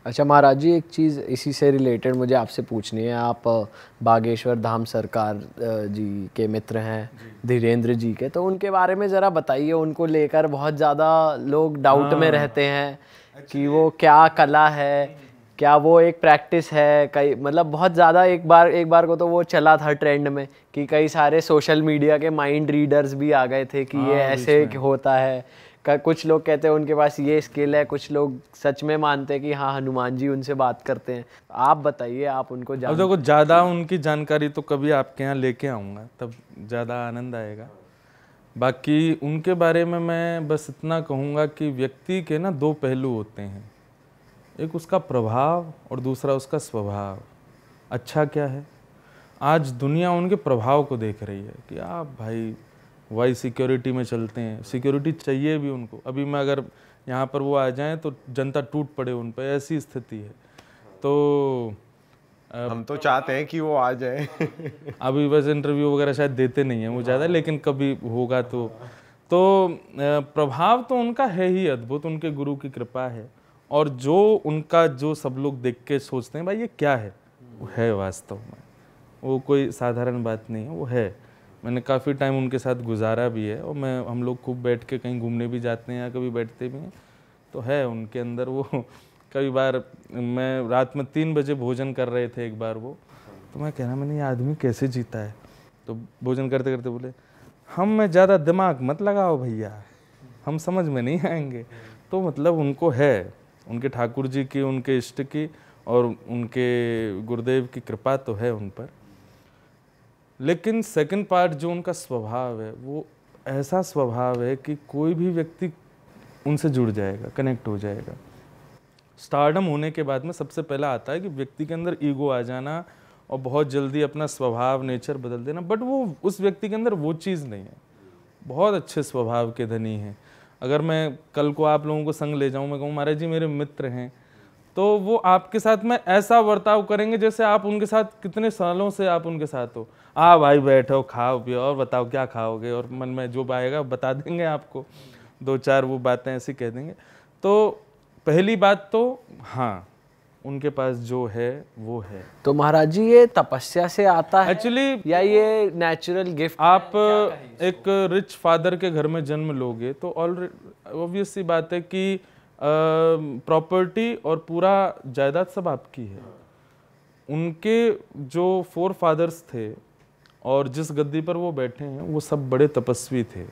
अच्छा महाराज जी, एक चीज़ इसी से रिलेटेड मुझे आपसे पूछनी है। आप बागेश्वर धाम सरकार जी के मित्र हैं, धीरेन्द्र जी के, तो उनके बारे में ज़रा बताइए। उनको लेकर बहुत ज़्यादा लोग डाउट में रहते हैं कि वो क्या कला है, क्या वो एक प्रैक्टिस है। कई मतलब बहुत ज़्यादा एक बार को तो वो चला था ट्रेंड में कि कई सारे सोशल मीडिया के माइंड रीडर्स भी आ गए थे कि ये ऐसे होता है। कुछ लोग कहते हैं उनके पास ये स्किल है, कुछ लोग सच में मानते हैं कि हाँ हनुमान जी उनसे बात करते हैं। आप बताइए, आप उनको अब देखो, ज़्यादा उनकी जानकारी तो कभी आपके यहाँ लेके आऊँगा, तब ज़्यादा आनंद आएगा। बाकी उनके बारे में मैं बस इतना कहूँगा कि व्यक्ति के ना दो पहलू होते हैं, एक उसका प्रभाव और दूसरा उसका स्वभाव। अच्छा क्या है, आज दुनिया उनके प्रभाव को देख रही है कि आप भाई वाई सिक्योरिटी में चलते हैं, सिक्योरिटी चाहिए भी उनको। अभी मैं अगर यहाँ पर वो आ जाएं तो जनता टूट पड़े उन पर, ऐसी स्थिति है। तो हम तो चाहते हैं कि वो आ जाए। अभी बस इंटरव्यू वगैरह शायद देते नहीं हैं वो ज़्यादा, लेकिन कभी होगा तो प्रभाव तो उनका है ही अद्भुत, उनके गुरु की कृपा है। और जो उनका जो सब लोग देख के सोचते हैं भाई ये क्या है, वो है वास्तव में, वो कोई साधारण बात नहीं है, वो है। मैंने काफ़ी टाइम उनके साथ गुजारा भी है, और हम लोग खूब बैठ के कहीं घूमने भी जाते हैं या कभी बैठते भी हैं, तो है उनके अंदर वो। कई बार मैं रात में 3 बजे भोजन कर रहे थे एक बार वो, तो मैं कह रहा मैंने ये आदमी कैसे जीता है। तो भोजन करते करते बोले, हम में ज़्यादा दिमाग मत लगाओ भैया, हम समझ में नहीं आएंगे। तो मतलब उनको है, उनके ठाकुर जी की, उनके इष्ट की और उनके गुरुदेव की कृपा तो है उन पर। लेकिन सेकंड पार्ट जो उनका स्वभाव है, वो ऐसा स्वभाव है कि कोई भी व्यक्ति उनसे जुड़ जाएगा, कनेक्ट हो जाएगा। स्टारडम होने के बाद में सबसे पहला आता है कि व्यक्ति के अंदर ईगो आ जाना और बहुत जल्दी अपना स्वभाव, नेचर बदल देना। बट वो उस व्यक्ति के अंदर वो चीज़ नहीं है, बहुत अच्छे स्वभाव के धनी हैं। अगर मैं कल को आप लोगों को संग ले जाऊं, मैं कहूँ महाराज जी मेरे मित्र हैं, तो वो आपके साथ में ऐसा बर्ताव करेंगे जैसे आप उनके साथ कितने सालों से आप उनके साथ हो। भाई बैठो, खाओ पियो और बताओ क्या खाओगे, और मन में जो आएगा बता देंगे आपको, 2-4 वो बातें ऐसी कह देंगे। तो पहली बात तो हाँ, उनके पास जो है वो है। तो महाराज जी ये तपस्या से आता है एक्चुअली, या ये नेचुरल गिफ्ट? आप एक रिच फादर के घर में जन्म लोगे तो ऑलरेडी ऑब्वियस सी बात है कि प्रॉपर्टी और पूरा जायदाद सब आपकी है। उनके जो 4 फादर्स थे और जिस गद्दी पर वो बैठे हैं, वो सब बड़े तपस्वी थे।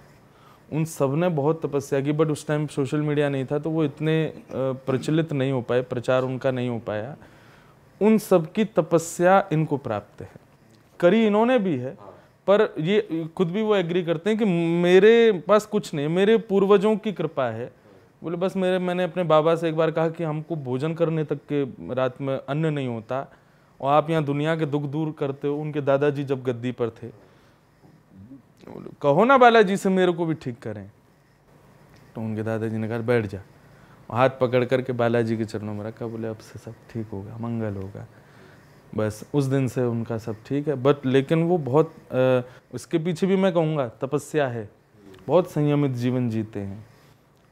उन सब ने बहुत तपस्या की, बट उस टाइम सोशल मीडिया नहीं था तो वो इतने प्रचलित नहीं हो पाए, प्रचार उनका नहीं हो पाया। उन सब की तपस्या इनको प्राप्त है, करी इन्होंने भी है, पर ये खुद भी वो एग्री करते हैं कि मेरे पास कुछ नहीं, मेरे पूर्वजों की कृपा है। बोले बस मैंने अपने बाबा से एक बार कहा कि हमको भोजन करने तक के रात में अन्न नहीं होता और आप यहाँ दुनिया के दुख दूर करते हो। उनके दादाजी जब गद्दी पर थे, कहो ना बालाजी से मेरे को भी ठीक करें। तो उनके दादाजी ने कहा बैठ जा, हाथ पकड़ करके बालाजी के चरणों में रखा, बोले अब से सब ठीक होगा, मंगल होगा। बस उस दिन से उनका सब ठीक है। बट लेकिन वो बहुत उसके पीछे भी मैं कहूँगा तपस्या है, बहुत संयमित जीवन जीते हैं,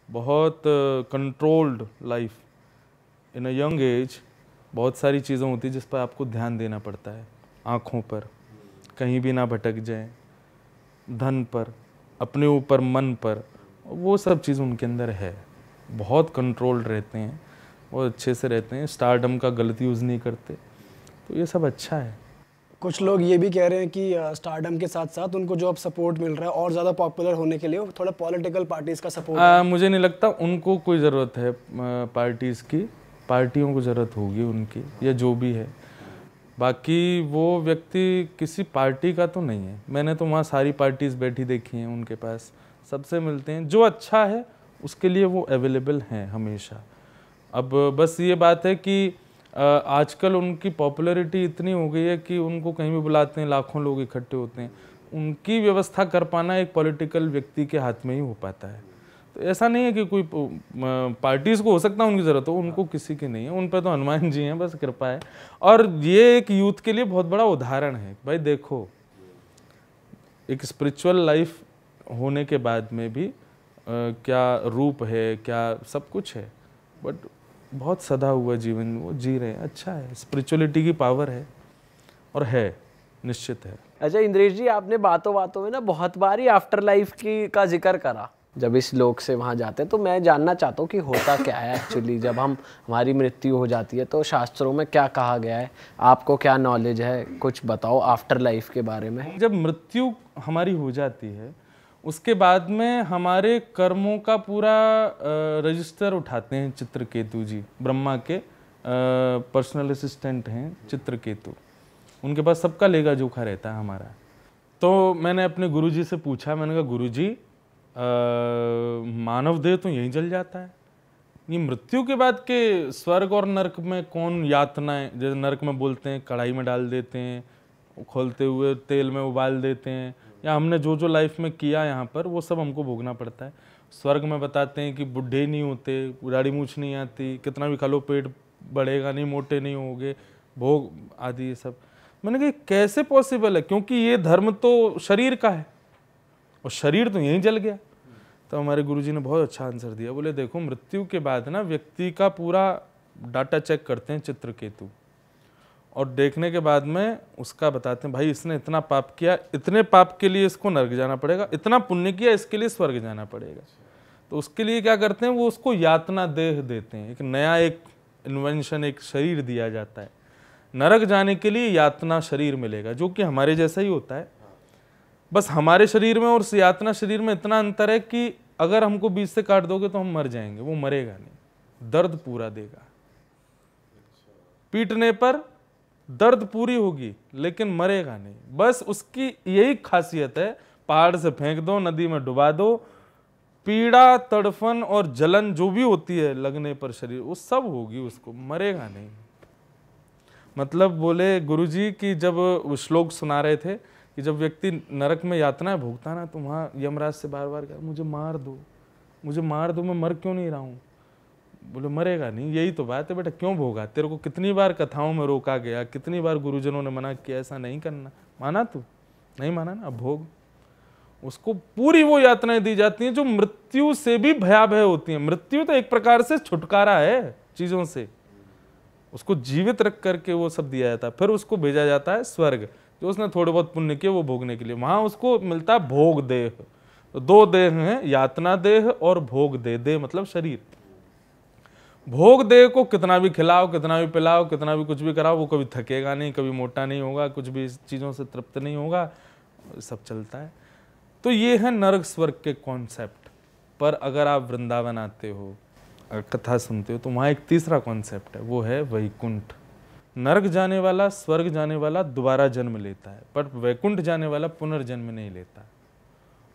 बहुत controlled life in a young age. बहुत सारी चीज़ें होती हैं जिस पर आपको ध्यान देना पड़ता है, आँखों पर कहीं भी ना भटक जाए, धन पर, अपने ऊपर, मन पर, वो सब चीज़ उनके अंदर है। बहुत कंट्रोल्ड रहते हैं, बहुत अच्छे से रहते हैं, स्टारडम का गलत यूज़ नहीं करते, तो ये सब अच्छा है। कुछ लोग ये भी कह रहे हैं कि स्टारडम के साथ साथ उनको जो अब सपोर्ट मिल रहा है और ज़्यादा पॉपुलर होने के लिए थोड़ा पॉलिटिकल पार्टीज़ का सपोर्ट मुझे नहीं लगता उनको कोई ज़रूरत है पार्टीज़ की, पार्टियों को ज़रूरत होगी उनकी, या जो भी है। बाकी वो व्यक्ति किसी पार्टी का तो नहीं है। मैंने तो वहाँ सारी पार्टीज़ बैठी देखी हैं, उनके पास सबसे मिलते हैं, जो अच्छा है उसके लिए वो अवेलेबल हैं हमेशा। अब बस ये बात है कि आजकल उनकी पॉपुलैरिटी इतनी हो गई है कि उनको कहीं भी बुलाते हैं, लाखों लोग इकट्ठे होते हैं। उनकी व्यवस्था कर पाना एक पॉलिटिकल व्यक्ति के हाथ में ही हो पाता है। तो ऐसा नहीं है कि कोई पार्टीज़ को हो सकता है उनकी ज़रूरत हो, उनको किसी की नहीं है। उन पर तो हनुमान जी हैं, बस कृपा है। और ये एक यूथ के लिए बहुत बड़ा उदाहरण है। भाई देखो, एक स्पिरिचुअल लाइफ होने के बाद में भी क्या रूप है, क्या सब कुछ है, बट बहुत सदा हुआ जीवन वो जी रहे हैं, अच्छा है, स्पिरिचुअलिटी की पावर है और है, निश्चित है। अच्छा इंद्रेश जी, आपने बातों बातों में ना बहुत बार ही आफ्टर लाइफ की का जिक्र करा जब इस लोक से वहाँ जाते हैं, तो मैं जानना चाहता हूँ कि होता क्या है एक्चुअली जब हमारी मृत्यु हो जाती है, तो शास्त्रों में क्या कहा गया है, आपको क्या नॉलेज है, कुछ बताओ आफ्टर लाइफ के बारे में। जब मृत्यु हमारी हो जाती है उसके बाद में हमारे कर्मों का पूरा रजिस्टर उठाते हैं चित्रकेतु जी, ब्रह्मा के पर्सनल असिस्टेंट हैं चित्रकेतु, उनके पास सबका लेगा जोखा रहता है हमारा। तो मैंने अपने गुरुजी से पूछा, मैंने कहा गुरुजी मानव देह तो यहीं जल जाता है, ये मृत्यु के बाद के स्वर्ग और नरक में कौन यातनाएं, जैसे नरक में बोलते हैं कढ़ाई में डाल देते हैं, खोलते हुए तेल में उबाल देते हैं, या हमने जो जो लाइफ में किया यहाँ पर वो सब हमको भोगना पड़ता है। स्वर्ग में बताते हैं कि बुढ़े नहीं होते, दाढ़ी मूछ नहीं आती, कितना भी खा लो पेट बढ़ेगा नहीं, मोटे नहीं होगे, भोग आदि ये सब। मैंने कहा कैसे पॉसिबल है, क्योंकि ये धर्म तो शरीर का है और शरीर तो यहीं जल गया। तो हमारे गुरुजी ने बहुत अच्छा आंसर दिया, बोले देखो मृत्यु के बाद ना व्यक्ति का पूरा डाटा चेक करते हैं चित्रकेतु, और देखने के बाद में उसका बताते हैं भाई इसने इतना पाप किया, इतने पाप के लिए इसको नरक जाना पड़ेगा, इतना पुण्य किया इसके लिए स्वर्ग जाना पड़ेगा। तो उसके लिए क्या करते हैं, वो उसको यातना देह देते हैं, एक नया एक इन्वेंशन, एक शरीर दिया जाता है। नरक जाने के लिए यातना शरीर मिलेगा जो कि हमारे जैसा ही होता है, बस हमारे शरीर में और उस यातना शरीर में इतना अंतर है कि अगर हमको बीच से काट दोगे तो हम मर जाएंगे, वो मरेगा नहीं, दर्द पूरा देगा। पीटने पर दर्द पूरी होगी लेकिन मरेगा नहीं, बस उसकी यही खासियत है। पहाड़ से फेंक दो, नदी में डुबा दो, पीड़ा तड़फन और जलन जो भी होती है लगने पर शरीर, वो सब होगी, उसको मरेगा नहीं। मतलब बोले गुरुजी कि जब वो श्लोक सुना रहे थे कि जब व्यक्ति नरक में यातना भोगता ना, तो वहाँ यमराज से बार बार कहा मुझे मार दो, मुझे मार दो, मैं मर क्यों नहीं रहा हूँ। बोले मरेगा नहीं, यही तो बात है बेटा, क्यों भोगा, तेरे को कितनी बार कथाओं में रोका गया, कितनी बार गुरुजनों ने मना किया ऐसा नहीं करना, माना तू नहीं माना ना, अब भोग। उसको पूरी वो यातनाएं दी जाती हैं जो मृत्यु से भी भयावह होती हैं। मृत्यु तो एक प्रकार से छुटकारा है चीजों से, उसको जीवित रख करके वो सब दिया जाता है, फिर उसको भेजा जाता है स्वर्ग, जो उसने थोड़े बहुत पुण्य किए वो भोगने के लिए, वहां उसको मिलता है भोग देह। तो दो देह हैं, यातना देह और भोग देह। देह मतलब शरीर। भोग देह को कितना भी खिलाओ, कितना भी पिलाओ, कितना भी कुछ भी कराओ, वो कभी थकेगा नहीं, कभी मोटा नहीं होगा, कुछ भी चीजों से तृप्त नहीं होगा, सब चलता है। तो ये है नरक स्वर्ग के कॉन्सेप्ट। पर अगर आप वृंदावन आते हो, कथा सुनते हो, तो वहाँ एक तीसरा कॉन्सेप्ट है, वो है वैकुंठ। नरक जाने वाला, स्वर्ग जाने वाला दोबारा जन्म लेता है, पर वैकुंठ जाने वाला पुनर्जन्म नहीं लेता,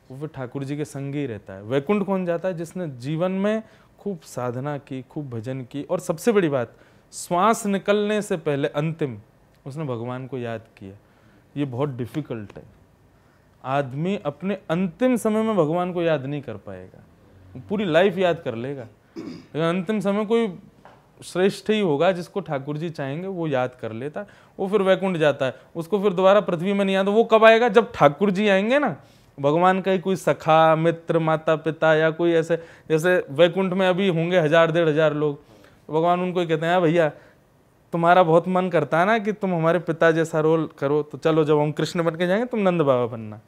वो फिर ठाकुर जी के संग ही रहता है। वैकुंठ कौन जाता है? जिसने जीवन में खूब साधना की, खूब भजन की, और सबसे बड़ी बात, श्वास निकलने से पहले अंतिम उसने भगवान को याद किया। ये बहुत डिफिकल्ट है, आदमी अपने अंतिम समय में भगवान को याद नहीं कर पाएगा, पूरी लाइफ याद कर लेगा, लेकिन अंतिम समय कोई श्रेष्ठ ही होगा जिसको ठाकुर जी चाहेंगे वो याद कर लेता है, वो फिर वैकुंठ जाता है। उसको फिर दोबारा पृथ्वी में नहीं आता, वो कब आएगा? जब ठाकुर जी आएंगे ना, भगवान का ही कोई सखा, मित्र, माता पिता, या कोई ऐसे, जैसे वैकुंठ में अभी होंगे 1000-1500 लोग, तो भगवान उनको ही कहते हैं भैया तुम्हारा बहुत मन करता है ना कि तुम हमारे पिता जैसा रोल करो, तो चलो जब हम कृष्ण बन के जाएंगे तुम नंद बाबा बनना।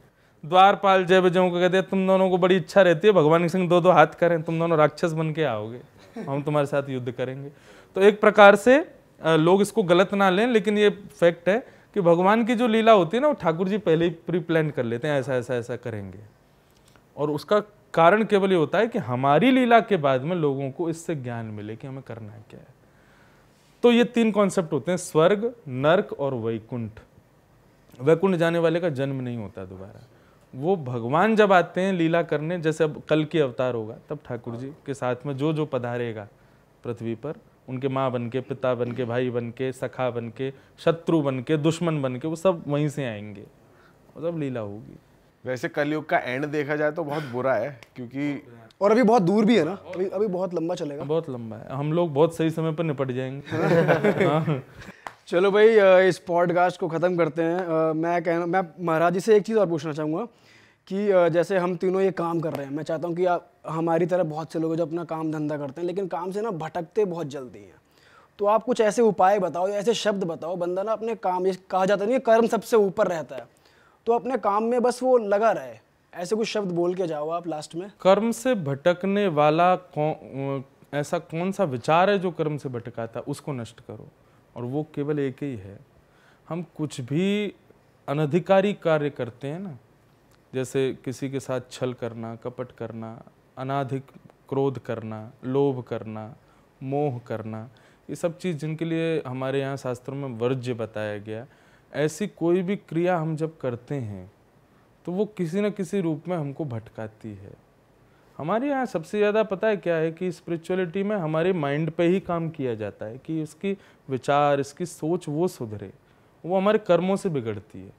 द्वारपाल जय विजयों को कहते हैं तुम दोनों को बड़ी इच्छा रहती है भगवान के संग 2-2 हाथ करें, तुम दोनों राक्षस बन के आओगे, हम तुम्हारे साथ युद्ध करेंगे। तो एक प्रकार से लोग इसको गलत ना लें, लेकिन ये फैक्ट है कि भगवान की जो लीला होती है ना, वो ठाकुर जी पहले ही प्री प्लान कर लेते हैं, ऐसा ऐसा ऐसा करेंगे। और उसका कारण केवल ये होता है कि हमारी लीला के बाद में लोगों को इससे ज्ञान मिले कि हमें करना क्या है। तो ये 3 कॉन्सेप्ट होते हैं, स्वर्ग, नर्क और वैकुंठ। वैकुंठ जाने वाले का जन्म नहीं होता दोबारा, वो भगवान जब आते हैं लीला करने, जैसे अब कल की अवतार होगा, तब ठाकुर जी के साथ में जो जो पधारेगा पृथ्वी पर, उनके माँ बन के, पिता बन के, भाई बन के, सखा बन के, शत्रु बन के, दुश्मन बन के, वो सब वहीं से आएंगे और सब लीला होगी। वैसे कलयुग का एंड देखा जाए तो बहुत बुरा है, क्योंकि और अभी बहुत दूर भी है ना, अभी बहुत लंबा चलेगा, बहुत लंबा है, हम लोग बहुत सही समय पर निपट जाएंगे। हाँ। चलो भाई, इस पॉडकास्ट को ख़त्म करते हैं। मैं महाराज जी से एक चीज़ और पूछना चाहूँगा कि जैसे हम तीनों ये काम कर रहे हैं, मैं चाहता हूँ कि आप हमारी तरह बहुत से लोग हैं जो अपना काम धंधा करते हैं लेकिन काम से ना भटकते बहुत जल्दी हैं। तो आप कुछ ऐसे उपाय बताओ या ऐसे शब्द बताओ, बंदा ना अपने काम, ये कहा जाता नहीं है कर्म सबसे ऊपर रहता है, तो अपने काम में बस वो लगा रहे, ऐसे कुछ शब्द बोल के जाओ आप लास्ट में। कर्म से भटकने वाला ऐसा कौन सा विचार है जो कर्म से भटकाता, उसको नष्ट करो। और वो केवल एक ही है। हम कुछ भी अनधिकारी कार्य करते हैं ना, जैसे किसी के साथ छल करना, कपट करना, अनाधिक क्रोध करना, लोभ करना, मोह करना, ये सब चीज़ जिनके लिए हमारे यहाँ शास्त्रों में वर्ज्य बताया गया, ऐसी कोई भी क्रिया हम जब करते हैं तो वो किसी न किसी रूप में हमको भटकाती है। हमारे यहाँ सबसे ज़्यादा पता है क्या है कि स्पिरिचुअलिटी में हमारे माइंड पे ही काम किया जाता है कि इसकी विचार, इसकी सोच वो सुधरे। वो हमारे कर्मों से बिगड़ती है।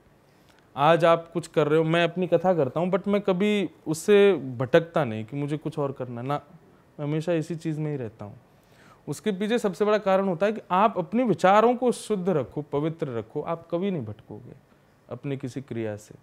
आज आप कुछ कर रहे हो, मैं अपनी कथा करता हूँ बट मैं कभी उससे भटकता नहीं कि मुझे कुछ और करना ना, मैं हमेशा इसी चीज़ में ही रहता हूँ। उसके पीछे सबसे बड़ा कारण होता है कि आप अपने विचारों को शुद्ध रखो, पवित्र रखो, आप कभी नहीं भटकोगे अपनी किसी क्रिया से।